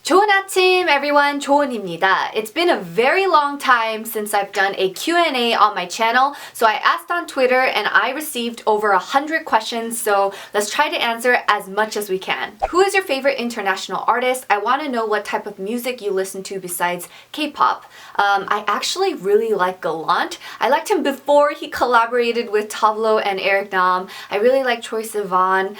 좋은 아침 everyone, 조은입니다. It's been a very long time since I've done a Q&A on my channel, so I asked on Twitter and I received over 100 questions, so let's try to answer as much as we can. Who is your favorite international artist? I want to know what type of music you listen to besides K-pop. I actually really like Gallant. I liked him before he collaborated with Tablo and Eric Nam. I really like Troye Sivan.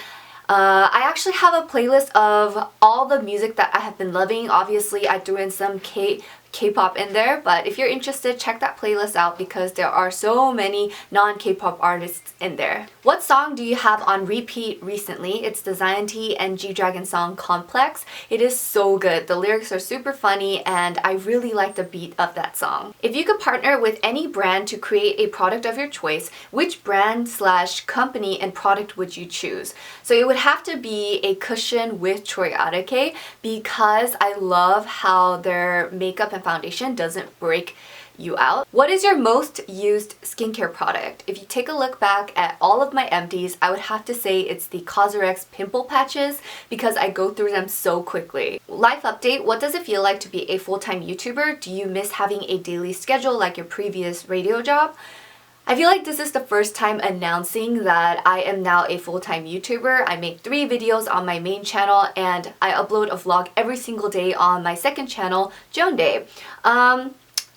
I actually have a playlist of all the music that I have been loving. Obviously, I threw in some K-pop in there, but if you're interested, check that playlist out because there are so many non-K-pop artists in there. What song do you have on repeat recently? It's the Zion T and G-Dragon song Complex. It is so good. The lyrics are super funny and I really like the beat of that song. If you could partner with any brand to create a product of your choice, which brand / company and product would you choose? So it would have to be a cushion with Troy Arake because I love how their makeup and foundation doesn't break you out. What is your most used skincare product? If you take a look back at all of my empties, I would have to say it's the Cosrx pimple patches because I go through them so quickly. Life update, what does it feel like to be a full-time YouTuber? Do you miss having a daily schedule like your previous radio job? I feel like this is the first time announcing that I am now a full-time YouTuber. I make 3 videos on my main channel and I upload a vlog every single day on my second channel, Joan Day.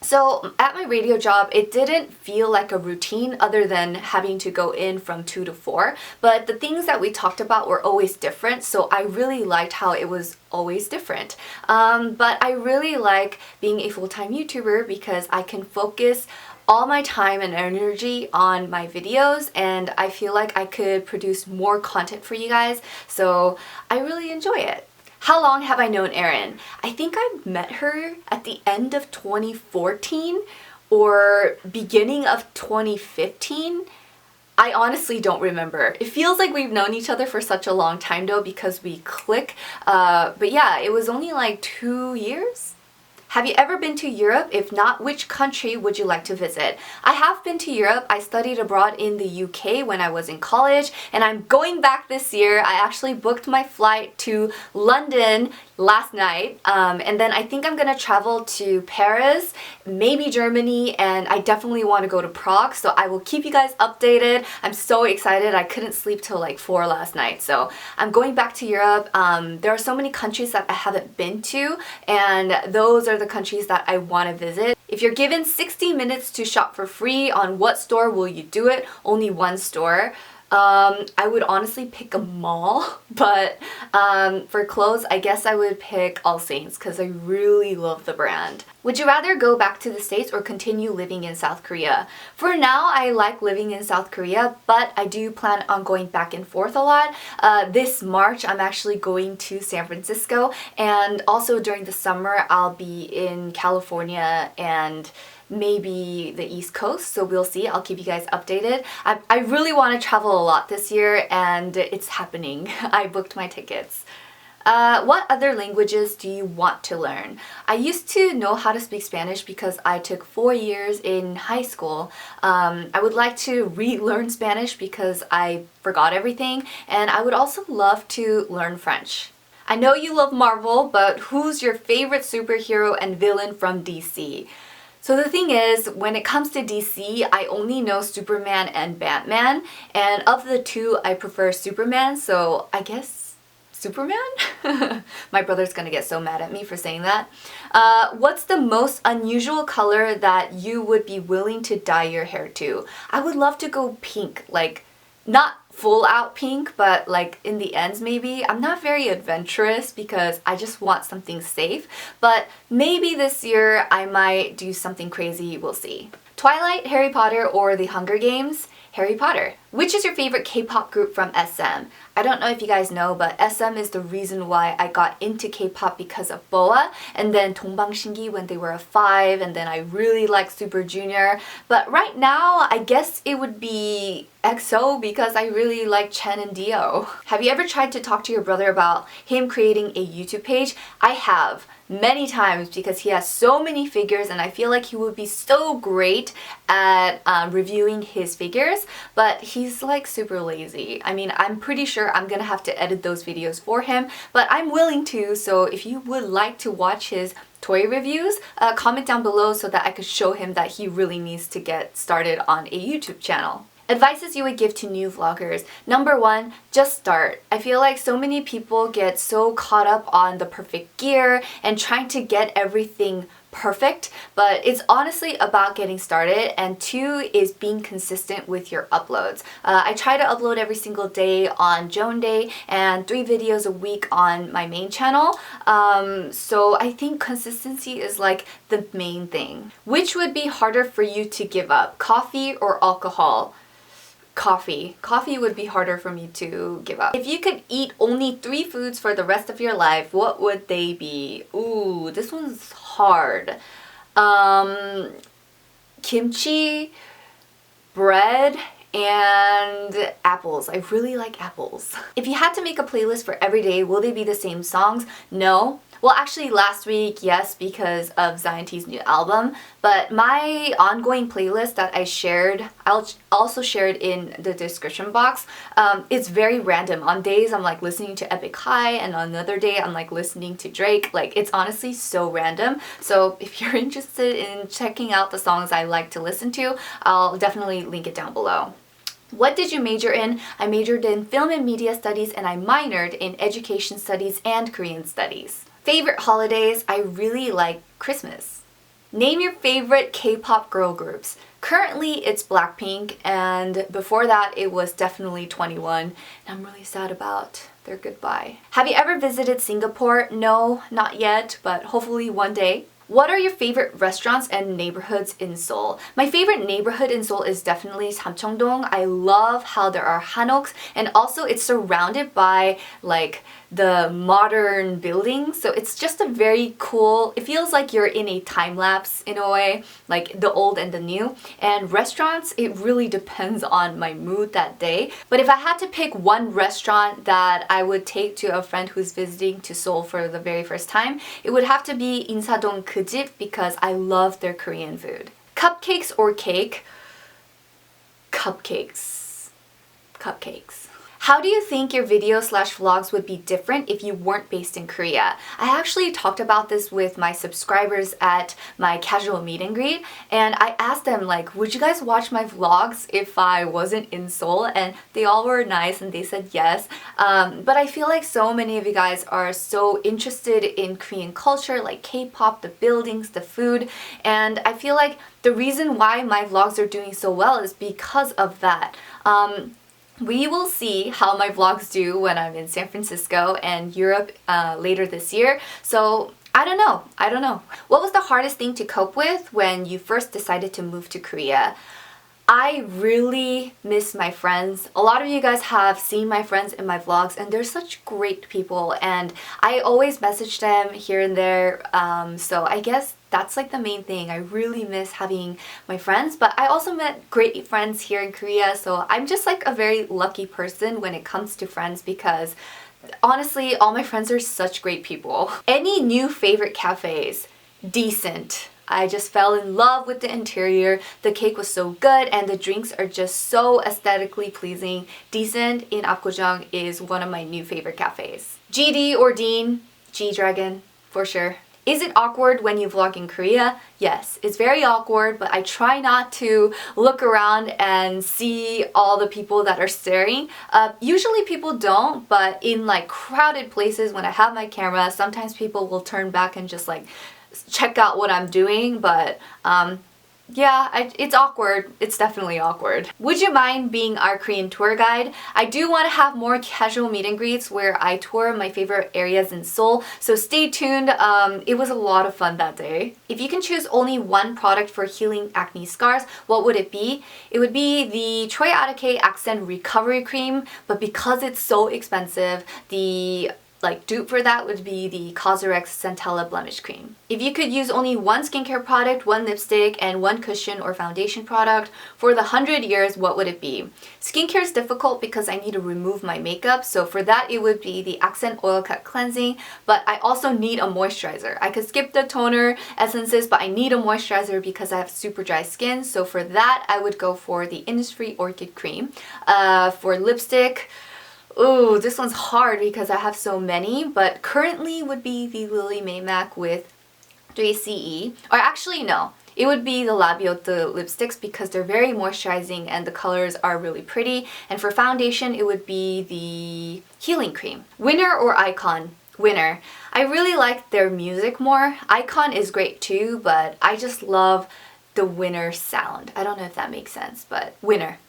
So at my radio job, it didn't feel like a routine other than having to go in from 2 to 4, but the things that we talked about were always different, so I really liked how it was always different. But I really like being a full-time YouTuber because I can focus all my time and energy on my videos and I feel like I could produce more content for you guys, so I really enjoy it. How long have I known Erin? I think I met her at the end of 2014 or beginning of 2015. I honestly don't remember. It feels like we've known each other for such a long time though because we click. But yeah, it was only like 2 years. Have you ever been to Europe? If not, which country would you like to visit? I have been to Europe. I studied abroad in the UK when I was in college and I'm going back this year. I actually booked my flight to London last night and then I think I'm gonna travel to Paris, maybe Germany, and I definitely want to go to Prague, so I will keep you guys updated. I'm so excited. I couldn't sleep till like 4 last night, so I'm going back to Europe. There are so many countries that I haven't been to and those are the countries that I want to visit. If you're given 60 minutes to shop for free, on what store will you do it? Only one store. I would honestly pick a mall, but for clothes, I guess I would pick All Saints because I really love the brand. Would you rather go back to the States or continue living in South Korea? For now, I like living in South Korea, but I do plan on going back and forth a lot. This March, I'm actually going to San Francisco, and also during the summer, I'll be in California and maybe the East Coast, so we'll see. I'll keep you guys updated. I really want to travel a lot this year and it's happening. I booked my tickets. What other languages do you want to learn? I used to know how to speak Spanish because I took 4 years in high school. I would like to relearn Spanish because I forgot everything, and I would also love to learn French. I know you love Marvel, but who's your favorite superhero and villain from DC? So the thing is, when it comes to DC, I only know Superman and Batman, and of the two, I prefer Superman, so I guess Superman? My brother's gonna get so mad at me for saying that. What's the most unusual color that you would be willing to dye your hair to? I would love to go pink, like not full out pink, but like in the ends maybe. I'm not very adventurous because I just want something safe, but maybe this year I might do something crazy, we'll see. Twilight, Harry Potter, or The Hunger Games? Harry Potter. Which is your favorite K-pop group from SM? I don't know if you guys know, but SM is the reason why I got into K-pop because of BoA, and then 동방신기 when they were a 5, and then I really like Super Junior. But right now, I guess it would be EXO because I really like Chen and Dio. Have you ever tried to talk to your brother about him creating a YouTube page? I have. Many times because he has so many figures and I feel like he would be so great at reviewing his figures, but he he's like super lazy. I mean, I'm pretty sure I'm gonna have to edit those videos for him, but I'm willing to, so if you would like to watch his toy reviews, comment down below so that I could show him that he really needs to get started on a YouTube channel. Advices you would give to new vloggers. Number one, just start. I feel like so many people get so caught up on the perfect gear and trying to get everything perfect, but it's honestly about getting started. And two is being consistent with your uploads. I try to upload every single day on Joan Day and 3 videos a week on my main channel. So I think consistency is like the main thing. Which would be harder for you to give up, coffee or alcohol? Coffee. Coffee would be harder for me to give up. If you could eat only 3 foods for the rest of your life, what would they be? Ooh, this one's hard. Kimchi, bread, and apples. I really like apples. If you had to make a playlist for every day, will they be the same songs? No. Well, actually last week, yes, because of Zion T's new album, but my ongoing playlist that I shared, I'll also share it in the description box. It's very random. On days I'm like listening to Epic High, and on another day I'm like listening to Drake. Like, it's honestly so random. So if you're interested in checking out the songs I like to listen to, I'll definitely link it down below. What did you major in? I majored in Film and Media Studies, and I minored in Education Studies and Korean Studies. Favorite holidays? I really like Christmas. Name your favorite K-pop girl groups. Currently it's Blackpink, and before that it was definitely 21, and I'm really sad about their goodbye. Have you ever visited Singapore? No, not yet, but hopefully one day. What are your favorite restaurants and neighborhoods in Seoul? My favorite neighborhood in Seoul is definitely Samcheongdong. I love how there are hanoks, and also it's surrounded by like the modern buildings, so it's just a very cool, it feels like you're in a time lapse in a way, like the old and the new. And restaurants, it really depends on my mood that day, but if I had to pick one restaurant that I would take to a friend who's visiting to Seoul for the very first time, it would have to be Insadong Kjip, because I love their Korean food. Cupcakes or cake? Cupcakes. Cupcakes. How do you think your videos/vlogs would be different if you weren't based in Korea? I actually talked about this with my subscribers at my casual meet and greet, and I asked them like, would you guys watch my vlogs if I wasn't in Seoul? And they all were nice and they said yes. But I feel like so many of you guys are so interested in Korean culture, like K-pop, the buildings, the food, and I feel like the reason why my vlogs are doing so well is because of that. We will see how my vlogs do when I'm in San Francisco and Europe later this year. So I don't know. What was the hardest thing to cope with when you first decided to move to Korea? I really miss my friends. A lot of you guys have seen my friends in my vlogs, and they're such great people, and I always message them here and there. So I guess that's like the main thing. I really miss having my friends, but I also met great friends here in Korea, so I'm just like a very lucky person when it comes to friends, because honestly, all my friends are such great people. Any new favorite cafes? Decent. I just fell in love with the interior. The cake was so good and the drinks are just so aesthetically pleasing. Decent in Apgujeong is one of my new favorite cafes. GD or Dean? G-Dragon, for sure. Is it awkward when you vlog in Korea? Yes, it's very awkward, but I try not to look around and see all the people that are staring. Usually people don't, but in like crowded places when I have my camera, sometimes people will turn back and just like check out what I'm doing, but yeah, it's awkward. It's definitely awkward. Would you mind being our Korean tour guide? I do want to have more casual meet and greets where I tour my favorite areas in Seoul, so stay tuned. It was a lot of fun that day. If you can choose only one product for healing acne scars, what would it be? It would be the Choi Arake Accent Recovery Cream, but because it's so expensive, the like dupe for that would be the Cosrx Centella Blemish Cream. If you could use only one skincare product, one lipstick, and one cushion or foundation product for the 100 years, what would it be? Skincare is difficult because I need to remove my makeup, so for that it would be the Accent Oil Cut Cleansing, but I also need a moisturizer. I could skip the toner essences, but I need a moisturizer because I have super dry skin, so for that I would go for the Innisfree Orchid Cream. For lipstick, ooh, this one's hard because I have so many, but currently would be the Lily May MAC with 3CE. Or actually, no. It would be the Labiote lipsticks because they're very moisturizing and the colors are really pretty. And for foundation, it would be the Healing Cream. Winner or iKON? Winner. I really like their music more. iKON is great too, but I just love the Winner sound. I don't know if that makes sense, but Winner.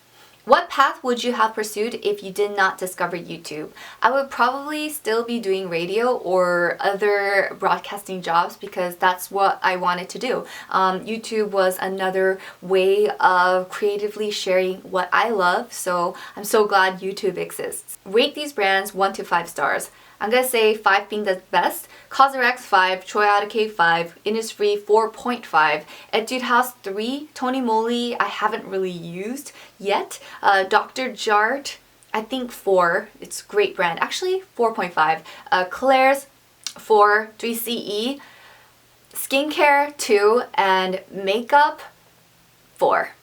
What path would you have pursued if you did not discover YouTube? I would probably still be doing radio or other broadcasting jobs because that's what I wanted to do. YouTube was another way of creatively sharing what I love, so I'm so glad YouTube exists. Rate these brands 1 to 5 stars. I'm gonna say 5 being the best, Cosrx 5, Choyadake 5, Innisfree 4.5, Etude House 3, Tony Moly I haven't really used yet, Dr. Jart I think 4, it's a great brand, actually 4.5, Claire's 4, 3CE, skincare 2, and makeup 4.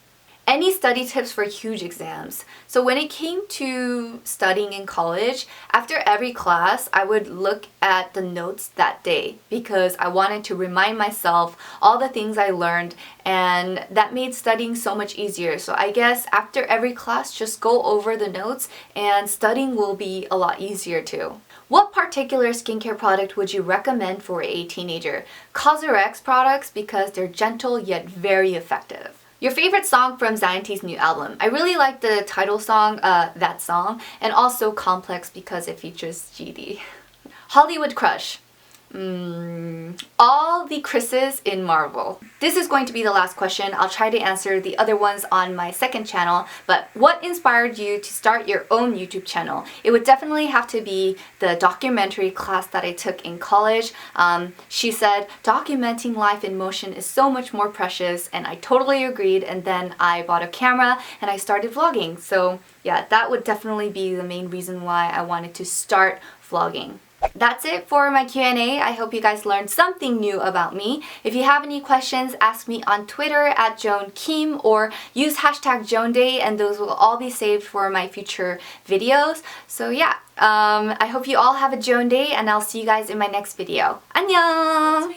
Any study tips for huge exams? So when it came to studying in college, after every class, I would look at the notes that day because I wanted to remind myself all the things I learned, and that made studying so much easier. So I guess after every class, just go over the notes and studying will be a lot easier too. What particular skincare product would you recommend for a teenager? Cosrx products because they're gentle yet very effective. Your favorite song from Zaynti's new album? I really like the title song, That Song, and also Complex because it features GD. Hollywood crush. All the Chris's in Marvel. This is going to be the last question. I'll try to answer the other ones on my second channel, but what inspired you to start your own YouTube channel? It would definitely have to be the documentary class that I took in college. She said, documenting life in motion is so much more precious, and I totally agreed, and then I bought a camera and I started vlogging. So yeah, that would definitely be the main reason why I wanted to start vlogging. That's it for my Q&A. I hope you guys learned something new about me. If you have any questions, ask me on Twitter at Joan Kim or use hashtag JoanDay, and those will all be saved for my future videos. So yeah, I hope you all have a Joan day, and I'll see you guys in my next video. 안녕!